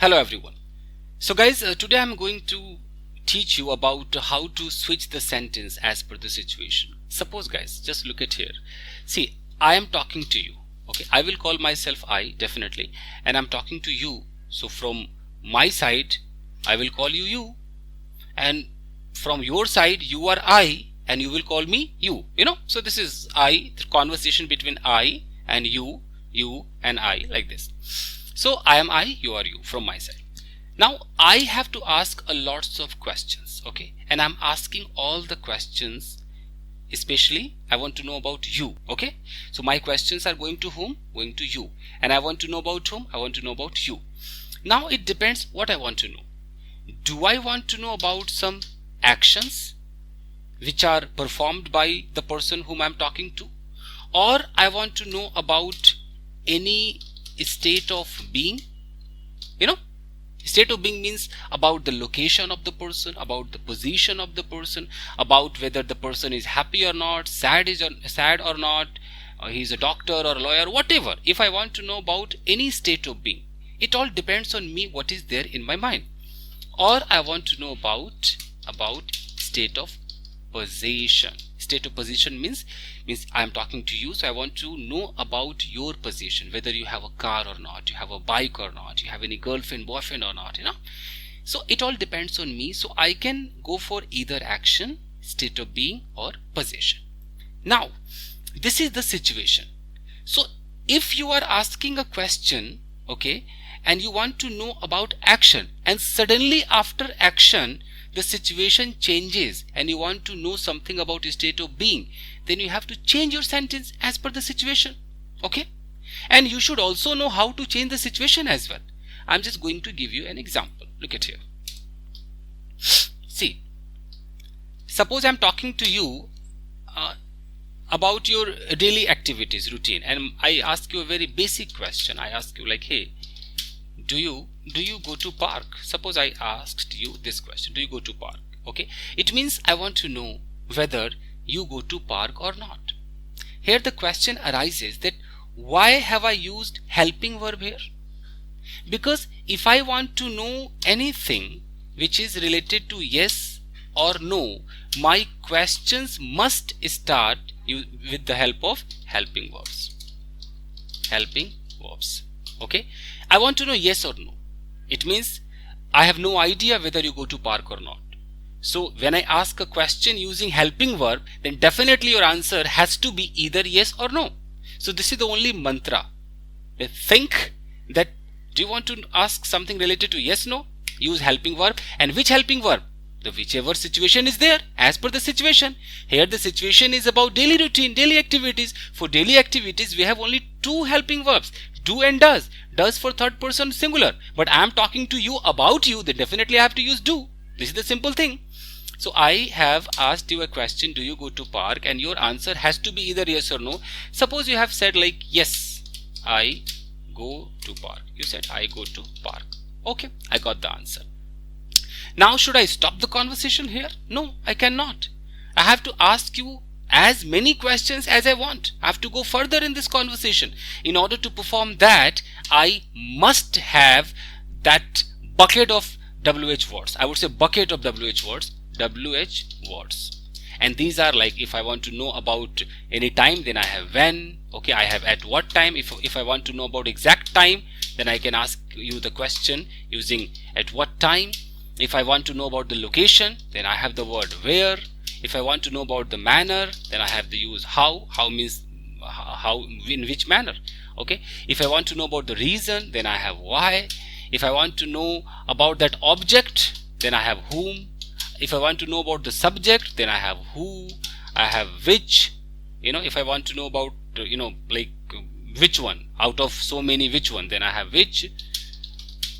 Hello everyone. So guys, today I'm going to teach you about how to switch the sentence as per the situation. Suppose guys, just look at here. See, I am talking to you. Okay, I will call myself I definitely, and I'm talking to you. So from my side, I will call you you, and from your side, you are I, and you will call me you. So this is the conversation between I and you and I, like this. So I am I, you are you from my side. Now I have to ask a lots of questions, okay, and I'm asking all the questions. Especially I want to know about you, okay. So my questions are going to whom? Going to you. And I want to know about whom? I want to know about you. Now it depends what I want to know. Do I want to know about some actions which are performed by the person whom I'm talking to, or I want to know about any state of being? State of being means about the location of the person, about the position of the person, about whether the person is happy or not, sad or not, or he's a doctor or a lawyer, whatever. If I want to know about any state of being, it all depends on me what is there in my mind. Or I want to know about state of position. State of position means I am talking to you, so I want to know about your position, whether you have a car or not, you have a bike or not, you have any girlfriend, boyfriend or not, So it all depends on me, so I can go for either action, state of being or position. Now, this is the situation. So if you are asking a question, okay, and you want to know about action, and suddenly after action the situation changes and you want to know something about a state of being, then you have to change your sentence as per the situation, okay. And you should also know how to change the situation as well. I'm just going to give you an example. Look at here. See, suppose I'm talking to you about your daily activities routine, and I ask you a very basic question. I ask you like, hey, do you go to park? Suppose I asked you this question, do you go to park? Okay, it means I want to know whether you go to park or not. Here the question arises that why have I used helping verb here? Because if I want to know anything which is related to yes or no, my questions must start with the help of helping verbs. Helping verbs. Okay, I want to know yes or no. It means I have no idea whether you go to park or not. So when I ask a question using helping verb, then definitely your answer has to be either yes or no. So this is the only mantra. Think that, do you want to ask something related to yes, no? Use helping verb. And which helping verb? The whichever situation is there as per the situation. Here the situation is about daily routine, daily activities. For daily activities we have only two helping verbs, do and does. Does for third person singular, but I am talking to you about you, then definitely I have to use do. This is the simple thing. So I have asked you a question, do you go to park, and your answer has to be either yes or no. Suppose you have said like, yes, I go to park. You said I go to park. Okay, I got the answer. Now should I stop the conversation here? No, I cannot. I have to ask you as many questions as I want. I have to go further in this conversation. In order to perform that, I must have that bucket of WH words. I would say bucket of WH words. WH words. And these are like, if I want to know about any time, then I have when. Okay, I have at what time. If I want to know about exact time, then I can ask you the question using at what time. If I want to know about the location, then I have the word where. If I want to know about the manner, then I have the use how. How means how, in which manner. Okay. If I want to know about the reason, then I have why. If I want to know about that object, then I have whom. If I want to know about the subject, then I have who. I have which. If I want to know about like which one out of so many, which one, then I have which.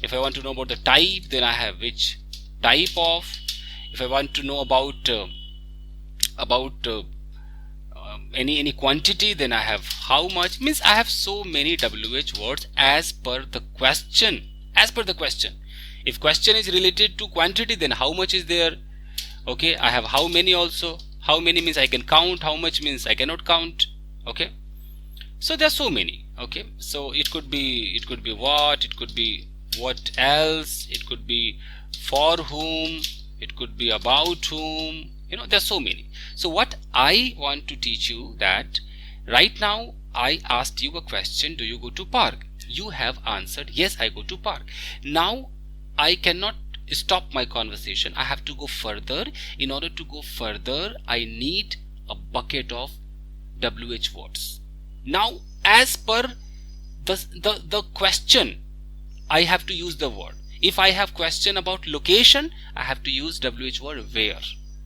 If I want to know about the type, then I have which type of. If I want to know about any quantity, then I have how much. Means I have so many WH words as per the question. If question is related to quantity, then how much is there? Okay, I have how many also. How many means I can count, how much means I cannot count. Okay, so there are so many. Okay, so it could be what, it could be what else, it could be for whom, it could be about whom, there's so many. So what I want to teach you that right now I asked you a question, do you go to park? You have answered yes, I go to park. Now I cannot stop my conversation, I have to go further. In order to go further, I need a bucket of WH words. Now as per the question, I have to use the word. If I have question about location, I have to use WH word where.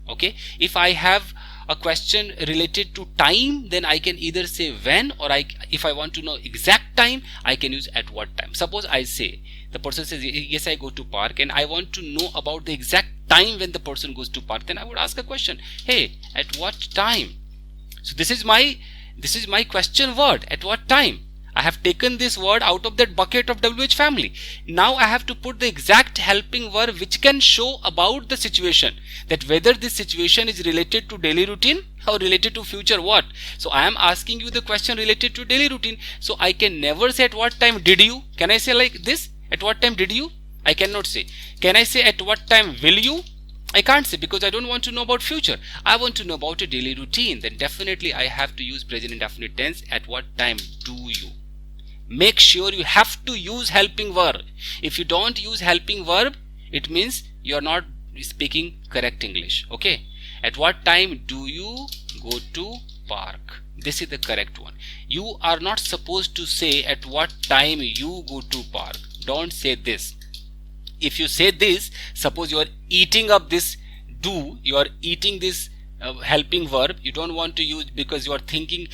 Okay, if I have a question related to time, then I can either say when, or if I want to know exact time, I can use at what time. Suppose I say, the person says yes, I go to park, and I want to know about the exact time when the person goes to park, then I would ask a question, hey, at what time? So this is my question word, at what time. I have taken this word out of that bucket of WH family. Now I have to put the exact helping verb which can show about the situation, that whether this situation is related to daily routine or related to future what. So I am asking you the question related to daily routine. So I can never say at what time did you. Can I say like this? At what time did you? I cannot say. Can I say at what time will you? I can't say, because I don't want to know about future. I want to know about a daily routine. Then definitely I have to use present indefinite tense. At what time do you? Make sure you have to use helping verb. If you don't use helping verb, it means you are not speaking correct English. Okay. At what time do you go to park? This is the correct one. You are not supposed to say at what time you go to park. Don't say this. If you say this, suppose you are eating up this do, you are eating this helping verb, you don't want to use, because you are thinking,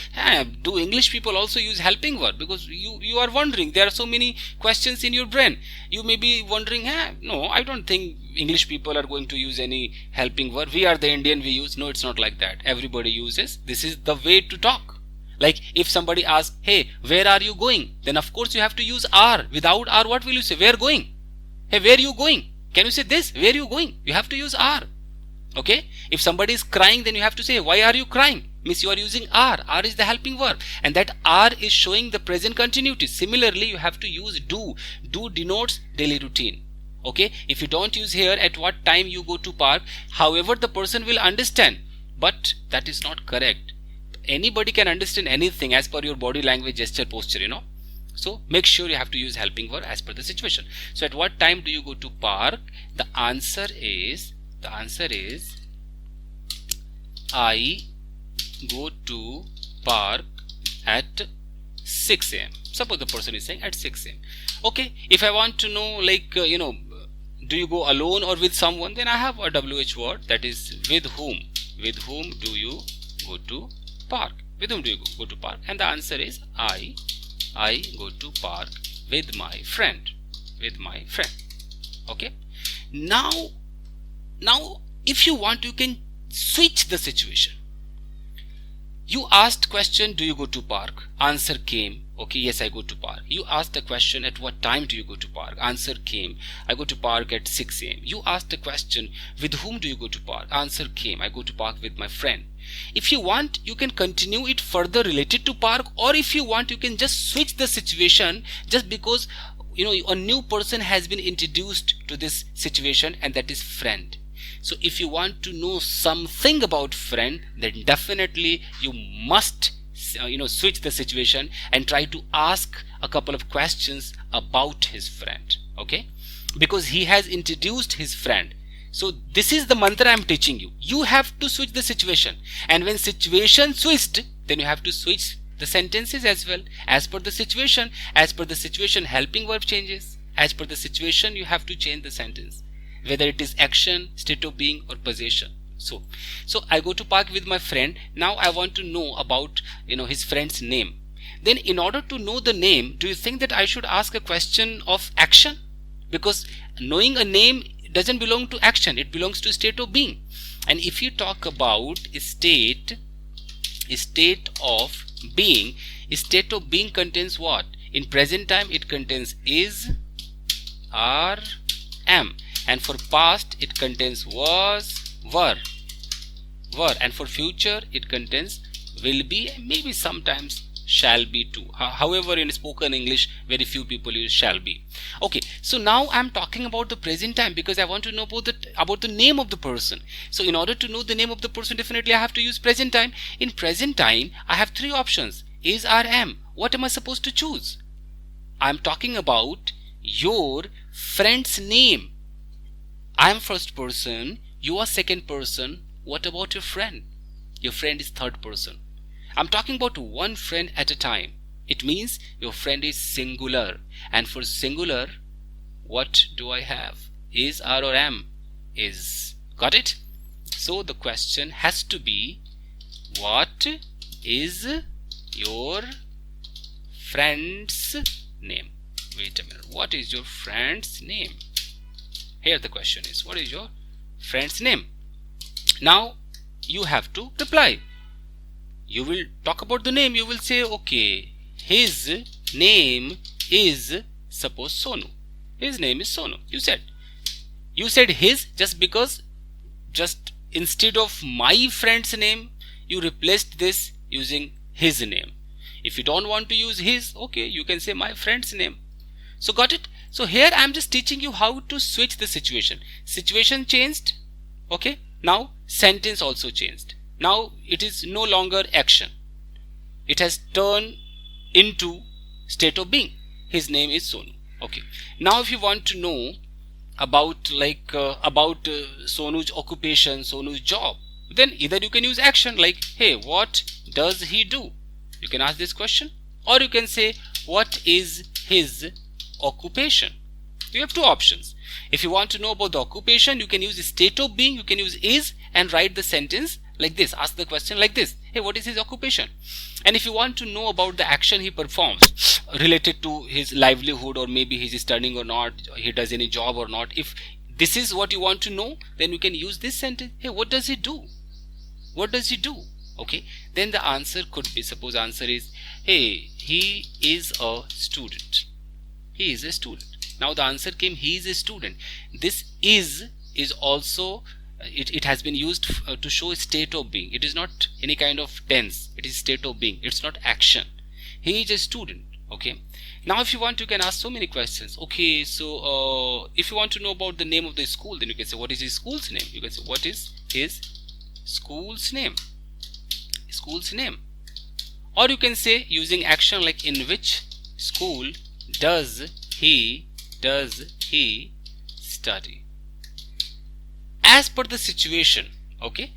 do English people also use helping verb? Because you are wondering, there are so many questions in your brain. You may be wondering, no, I don't think English people are going to use any helping verb. We are the Indian, we use. No, it's not like that. Everybody uses. This is the way to talk. Like if somebody asks, hey, where are you going? Then of course you have to use are. Without are, what will you say? Where going? Hey, where are you going? Can you say this? Where are you going? You have to use are. Okay. If somebody is crying, then you have to say, why are you crying? Means you are using are. Are is the helping verb, and that are is showing the present continuity. Similarly, you have to use do. Do denotes daily routine. Okay. If you don't use here at what time you go to park, however the person will understand, but that is not correct. Anybody can understand anything as per your body language, gesture, posture, So make sure you have to use helping verb as per the situation. So at what time do you go to park? The answer is I go to park at 6 a.m. Suppose the person is saying at 6 a.m. Okay. If I want to know, like, do you go alone or with someone, then I have a WH word, that is with whom. With whom do you go to park? With whom do you go to park? And the answer is I go to park with my friend. With my friend. Okay. Now if you want, you can switch the situation. You asked question, do you go to park? Answer came, okay, yes, I go to park. You asked a question, at what time do you go to park? Answer came, I go to park at 6 a.m. You asked a question, with whom do you go to park? Answer came, I go to park with my friend. If you want, you can continue it further related to park, or if you want, you can just switch the situation, just because a new person has been introduced to this situation, and that is friend. So if you want to know something about friend, then definitely you must switch the situation and try to ask a couple of questions about his friend. Okay, because he has introduced his friend. So this is the mantra I am teaching you. You have to switch the situation, and when situation switched, then you have to switch the sentences as well, as per the situation. As per the situation, helping verb changes. As per the situation, you have to change the sentence, whether it is action, state of being, or possession. So I go to park with my friend. Now I want to know about his friend's name. Then in order to know the name, do you think that I should ask a question of action? Because knowing a name doesn't belong to action, it belongs to state of being. And if you talk about state of being contains what? In present time it contains is, are, am, and for past it contains was, were, and for future it contains will be, and maybe sometimes shall be too. However, in spoken English, very few people use shall be. Okay, so now I'm talking about the present time because I want to know about the name of the person. So in order to know the name of the person, definitely I have to use present time. In present time, I have three options: is or am. What am I supposed to choose? I'm talking about your friend's name. I'm first person, you are second person. What about your friend? Your friend is third person. I'm talking about one friend at a time. It means your friend is singular. And for singular, what do I have? Is, are, or am? Is. Got it? So the question has to be, what is your friend's name? Wait a minute. What is your friend's name? Here the question is, what is your friend's name? Now you have to reply. You will talk about the name. You will say, okay, his name is, suppose, Sonu. His name is Sonu. You said his just because, just instead of my friend's name, you replaced this using his name. If you don't want to use his, okay, you can say my friend's name. So got it? So here I am just teaching you how to switch the situation. Situation changed. Okay. Now sentence also changed. Now it is no longer action. It has turned into state of being. His name is Sonu. Okay. Now if you want to know about Sonu's occupation, Sonu's job, then either you can use action like, hey, what does he do? You can ask this question, or you can say, what is his occupation? You have two options. If you want to know about the occupation, you can use state of being, you can use is, and write the sentence like this. Ask the question like this: hey, what is his occupation? And if you want to know about the action he performs related to his livelihood, or maybe he is studying or not, he does any job or not, if this is what you want to know, then you can use this sentence: hey, what does he do? What does he do? Okay, then the answer could be, suppose answer is, hey, he is a student. He is a student. Now the answer came, he is a student. This is also, it has been used to show a state of being. It is not any kind of tense. It is state of being. It's not action. He is a student. Okay. Now if you want, you can ask so many questions. Okay, so if you want to know about the name of the school, then you can say, what is his school's name? You can say, what is his school's name? School's name. Or you can say using action like, in which school does he study? As per the situation. Okay,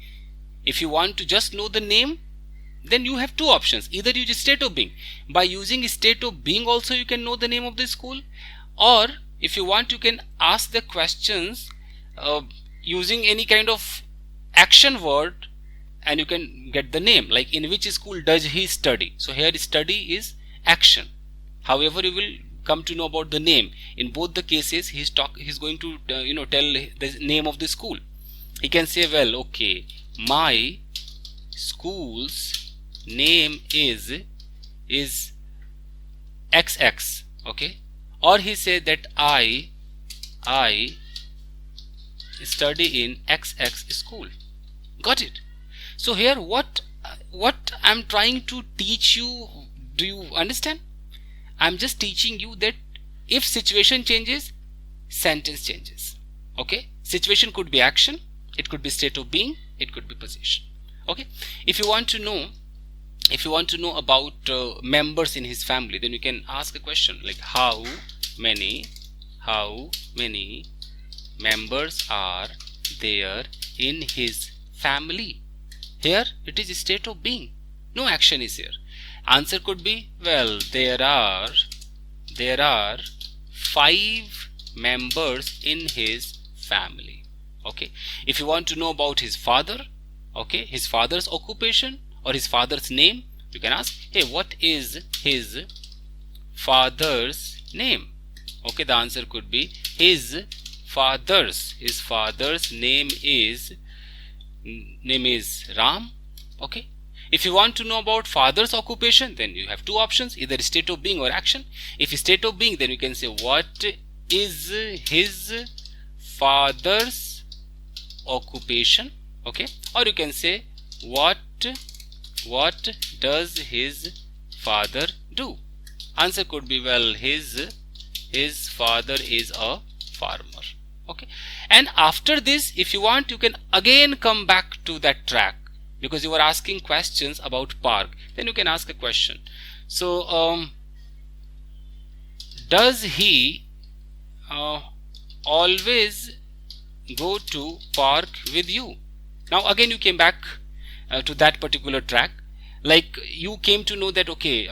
if you want to just know the name, then you have two options. Either use state of being. By using state of being also you can know the name of the school, or if you want, you can ask the questions using any kind of action word, and you can get the name, like, in which school does he study? So here study is action. However, you will come to know about the name. In both the cases, he's going to tell the name of the school. He can say, well, okay, my school's name is XX. Okay, or he said that I study in XX school. Got it? So here what I'm trying to teach you, do you understand? I'm just teaching you that if situation changes, sentence changes. Okay, situation could be action, it could be state of being, it could be position. Okay, if you want to know about members in his family, then you can ask a question like, how many members are there in his family? Here it is a state of being, no action is here. Answer could be, well, there are 5 members in his family. Okay, if you want to know about his father, okay, his father's occupation or his father's name, you can ask, hey, what is his father's name? Okay, the answer could be his father's name is Ram. Okay, if you want to know about father's occupation, then you have two options, either state of being or action. If it's state of being, then you can say, what is his father's occupation? Okay, or you can say, what does his father do? Answer could be, well, his father is a farmer. Okay, and after this, if you want, you can again come back to that track, because you were asking questions about park. Then you can ask a question. So does he always go to park with you? Now again you came back to that particular track. Like, you came to know that, okay,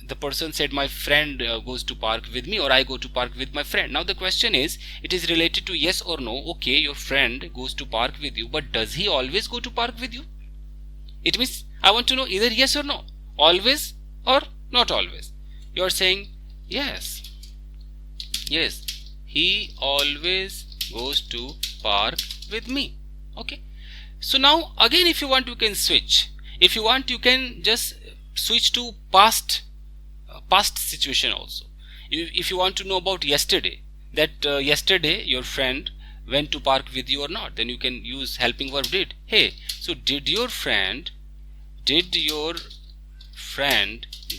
the person said my friend goes to park with me, or I go to park with my friend. Now the question is, it is related to yes or no. Okay, your friend goes to park with you, but does he always go to park with you? It means I want to know either yes or no, always or not always. You are saying yes, he always goes to park with me. Okay, so now again, if you want, you can switch. If you want, you can just switch to past situation also. If you want to know about yesterday, that yesterday your friend went to park with you or not, then you can use helping verb did. Hey, so did your friend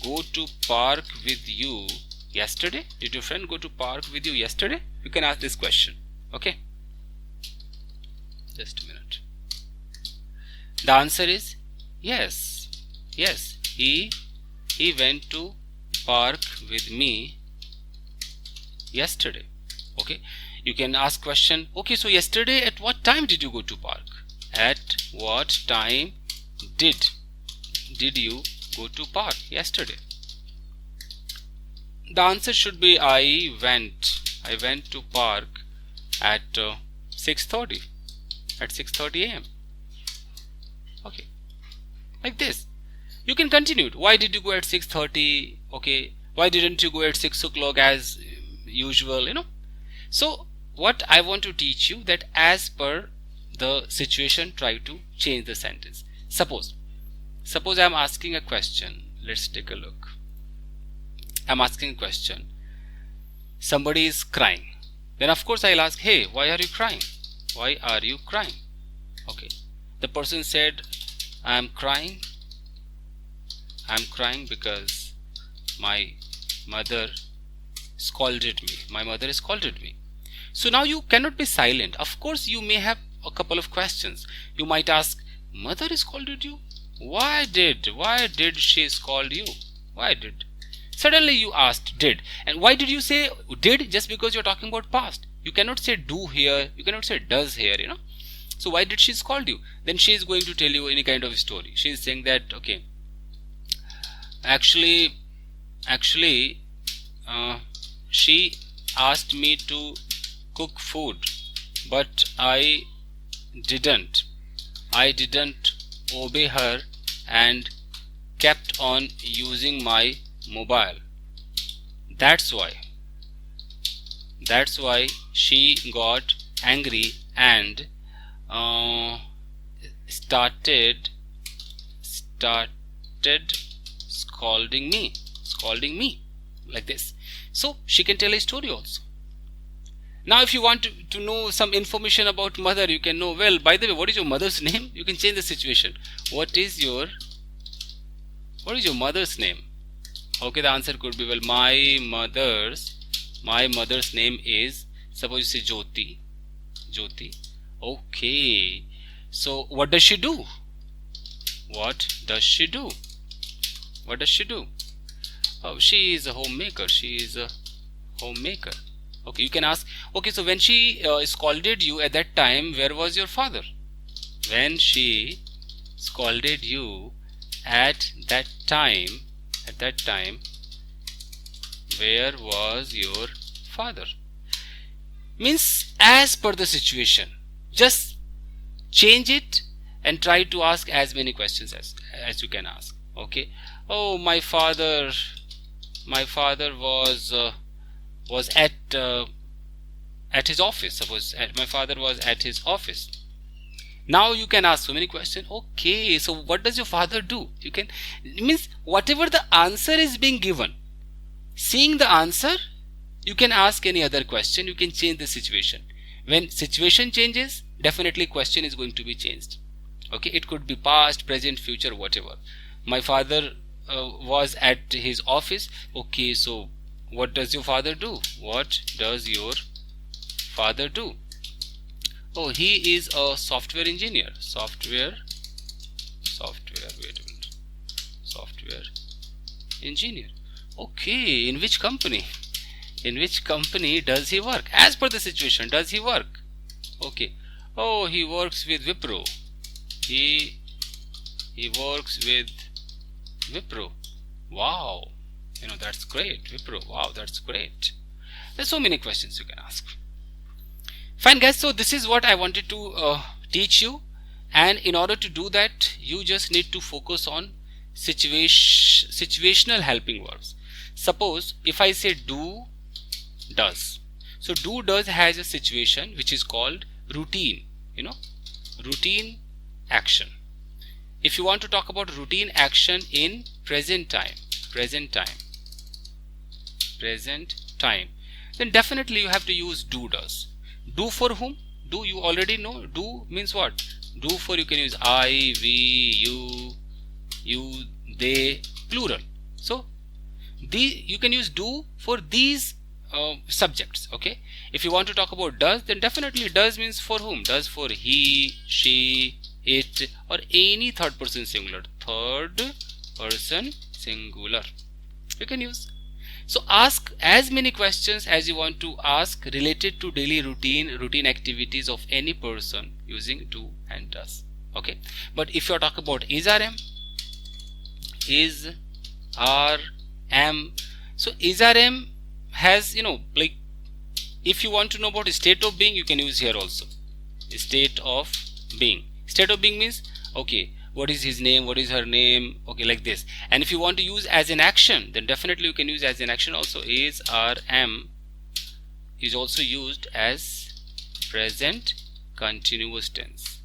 go to park with you yesterday? Did your friend go to park with you yesterday? You can ask this question. Okay, just a minute. The answer is yes, he went to park with me yesterday. Okay, you can ask question, okay, so yesterday at what time did you go to park? At what time did you go to park yesterday? The answer should be I went to park at 6:30 a.m. Okay, like this. You can continue. Why did you go at 6:30? Okay, why didn't you go at 6 o'clock as usual? So what I want to teach you, that as per the situation, try to change the sentence. Suppose I am asking a question. Let's take a look. I'm asking a question. Somebody is crying. Then of course I'll ask, hey, why are you crying? Why are you crying? Okay, the person said, I'm crying because my mother scolded me. So now you cannot be silent. Of course you may have a couple of questions. You might ask, mother scolded you? Why did she scold you? Why did? Suddenly you asked did. And why did you say did? Just because you're talking about past. You cannot say do here, you cannot say does here, So why did she scold you? Then she is going to tell you any kind of story. She is saying that, okay, actually she asked me to cook food, but I didn't obey her and kept on using my mobile. That's why she got angry and started scolding me like this. So she can tell a story also. Now if you want to know some information about mother, you can know, well, by the way, what is your mother's name? You can change the situation. What is your mother's name? Okay, the answer could be, well, my mother's name is, suppose you say Jyoti. Okay, so what does she do? Oh, she is a homemaker. Okay, you can ask, okay, so when she scolded you at that time, where was your father? When she scolded you at that time, where was your father? Means as per the situation. Just change it and try to ask as many questions as you can ask. Okay. Oh, my father was at his office. Suppose my father was at his office. Now you can ask so many questions. Okay, so what does your father do? It means whatever the answer is being given, seeing the answer, you can ask any other question. You can change the situation. When situation changes, definitely question is going to be changed. Okay, it could be past, present, future, whatever. My father was at his office. Okay, so what does your father do? What does your father do? Oh, he is a software engineer. Software, wait a minute. Software engineer. Okay, in which company? In which company does he work? As per the situation, does he work? Okay. Oh, he works with Wipro. He works with Wipro. Wow. That's great. Wipro. Wow, that's great. There's so many questions you can ask. Fine, guys. So this is what I wanted to teach you. And in order to do that, you just need to focus on situational helping verbs. Suppose if I say do, does. So do, does has a situation which is called routine. Routine action. If you want to talk about routine action in present time, then definitely you have to use do, does. Do for whom? Do, you already know. Do means what? Do for, you can use I, we, you, they, plural. So you can use do for these subjects. Okay. If you want to talk about does, then definitely does means for whom? Does for he, she, it, or any third person singular. You can use. So ask as many questions as you want to ask related to daily routine activities of any person using do and does. Okay. But if you are talking about is, are, am, so is, am has, like if you want to know about state of being, you can use here also. State of being. State of being means, okay, what is his name, what is her name, okay, like this. And if you want to use as an action, then definitely you can use as an action also. Is, are, am is also used as present continuous tense.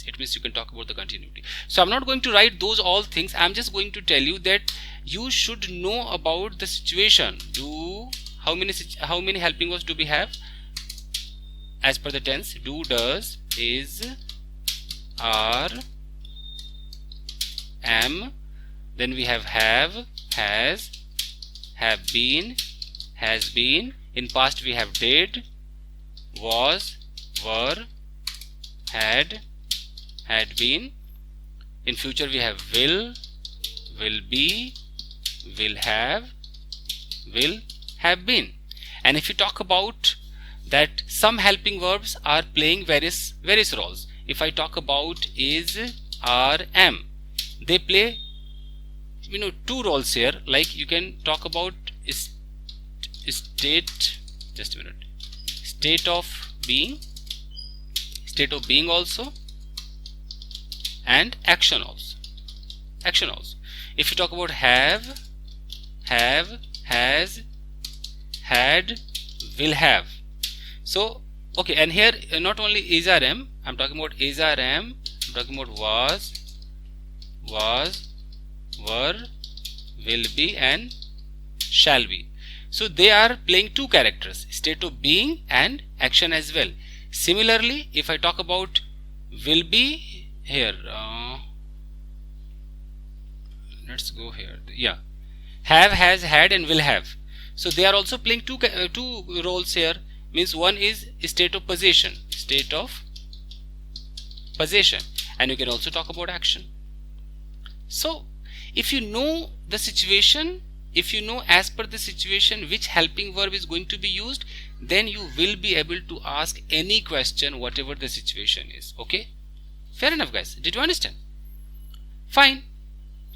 It means you can talk about the continuity. So I'm not going to write those all things. I'm just going to tell you that you should know about the situation. How many helping verbs do we have as per the tense? Do, does, is, are, am. Then we have, has, have been, has been. In past we have did, was, were, had been. In future we have will be, will have been. And if you talk about that, some helping verbs are playing various roles. If I talk about is, are, am, they play two roles here. Like you can talk about state of being also, and action also. If you talk about have, has, had, will have. So okay, and here not only is, are, am, I'm talking about is, are, am, I'm talking about was, were, will be, and shall be. So they are playing two characters, state of being and action as well. Similarly, if I talk about will be here, let's go here. Yeah, have, has, had, and will have. So they are also playing two roles here. Means one is state of possession, and you can also talk about action. So if you know the situation, if you know as per the situation which helping verb is going to be used, then you will be able to ask any question whatever the situation is. Okay, fair enough, guys. Did you understand? Fine.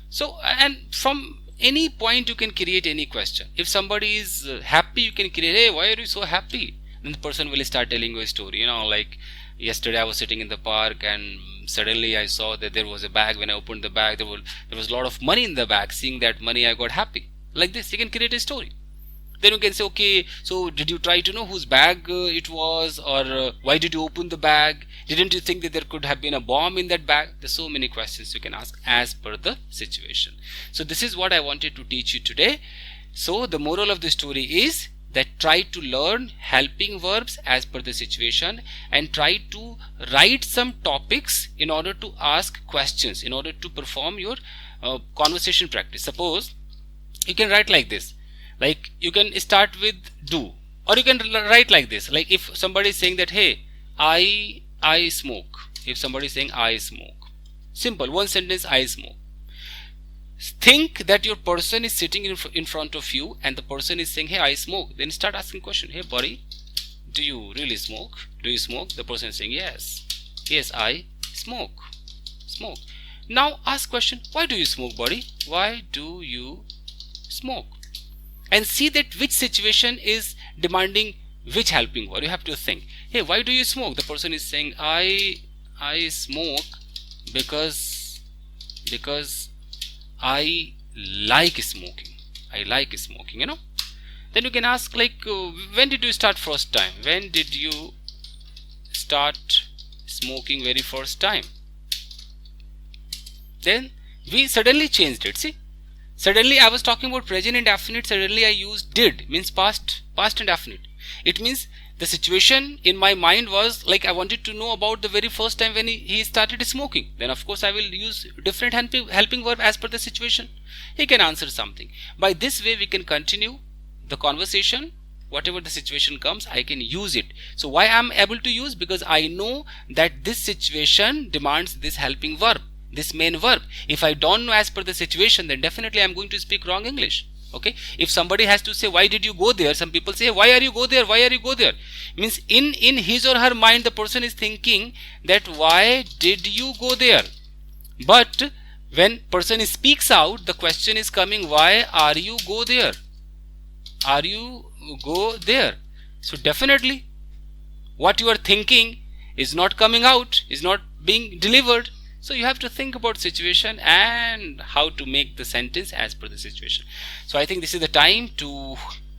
So, and from any point you can create any question. If somebody is happy, you can create, hey, why are you so happy? Then the person will start telling you a story. Like yesterday I was sitting in the park and suddenly I saw that there was a bag. When I opened the bag, there was a lot of money in the bag. Seeing that money, I got happy. Like this, you can create a story. Then you can say, okay, so did you try to know whose bag it was, or why did you open the bag? Didn't you think that there could have been a bomb in that bag? There's so many questions you can ask as per the situation. So this is what I wanted to teach you today. So the moral of the story is that try to learn helping verbs as per the situation and try to write some topics in order to ask questions, in order to perform your conversation practice. Suppose you can write like this, like you can start with do, or you can write like this, like if somebody is saying that, hey, I smoke. If somebody is saying I smoke, simple one sentence, I smoke. Think that your person is sitting in front of you and the person is saying, hey, I smoke. Then start asking question, hey buddy, do you really smoke? Do you smoke? The person is saying, yes, I smoke. Now ask question, why do you smoke, buddy? Why do you smoke? And see that which situation is demanding which helping verb. You have to think, hey, why do you smoke? The person is saying, I smoke because I like smoking. You know. Then you can ask, like, when did you start first time? When did you start smoking very first time? Then we suddenly changed it. See, suddenly I was talking about present indefinite. Suddenly I used did, means past indefinite. It means the situation in my mind was like I wanted to know about the very first time when he started smoking. Then of course I will use different helping verb as per the situation. He can answer something. By this way we can continue the conversation. Whatever the situation comes, I can use it. So why I am able to use? Because I know that this situation demands this helping verb, this main verb. If I don't know as per the situation, then definitely I am going to speak wrong English. Okay, if somebody has to say, why did you go there? Some people say, why are you go there? Why are you go there? Means in his or her mind, the person is thinking that why did you go there? But when person speaks out, the question is coming, why are you go there? Are you go there? So definitely what you are thinking is not coming out, is not being delivered. So you have to think about situation and how to make the sentence as per the situation. So I think this is the time to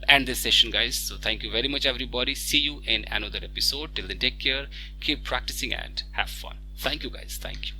end this session, guys. So thank you very much, everybody. See you in another episode. Till then, take care, keep practicing and have fun. Thank you, guys. Thank you.